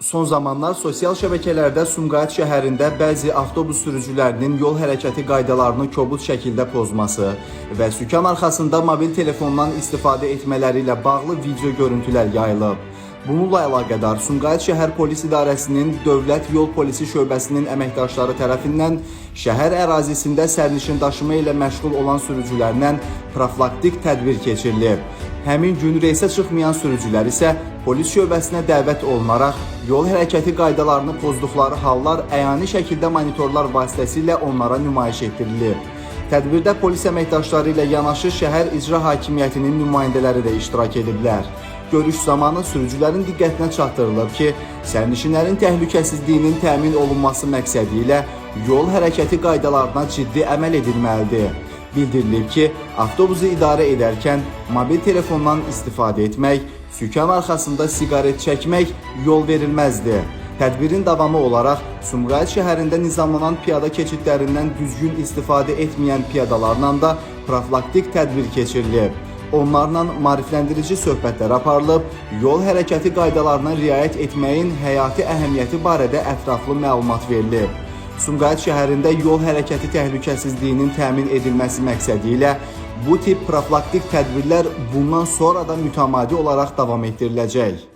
Son zamanlar sosial şəbəkələrdə Sumqayıt şəhərində bəzi avtobus sürücülərinin yol hərəkəti qaydalarını kobud şəkildə pozması və sükan arxasında mobil telefondan istifadə etmələri ilə bağlı video görüntülər yayılıb. Bununla əlaqədar Sumqayıt şəhər polis idarəsinin Dövlət Yol Polisi şöbəsinin əməkdaşları tərəfindən şəhər ərazisində sərnişin daşıma ilə məşğul olan sürücülərlə profilaktik tədbir keçirilib. Həmin gün reysə çıxmayan sürücülər isə polis şöbəsinə dəvət olunaraq yol hərəkəti qaydalarını pozduqları hallar əyani şəkildə monitorlar vasitəsilə onlara nümayiş etdirilib. Tədbirdə polis əməkdaşları ilə yanaşı şəhər icra hakimiyyətinin nümayəndələri də iştirak ediblər. Görüş zamanı sürücülərin diqqətinə çatdırılıb ki, sərnişinlərin təhlükəsizliyinin təmin olunması məqsədi ilə yol hərəkəti qaydalarına ciddi əməl edilməlidir. Bildirilib ki, avtobusu idarə edərkən mobil telefondan istifadə etmək, sükan arxasında siqaret çəkmək yol verilməzdir. Tədbirin davamı olaraq Sumqayıt şəhərində nizamlanan piyada keçidlərindən düzgün istifadə etməyən piyadalarla da profilaktik tədbir keçirilib. Onlarla maarifləndirici söhbətlər aparılıb, yol hərəkəti qaydalarına riayət etməyin həyati əhəmiyyəti barədə ətraflı məlumat verilib. Sumqayıt şəhərində yol hərəkəti təhlükəsizliyinin təmin edilməsi məqsədi ilə bu tip profilaktik tədbirlər bundan sonra da mütəmadi olaraq davam etdiriləcək.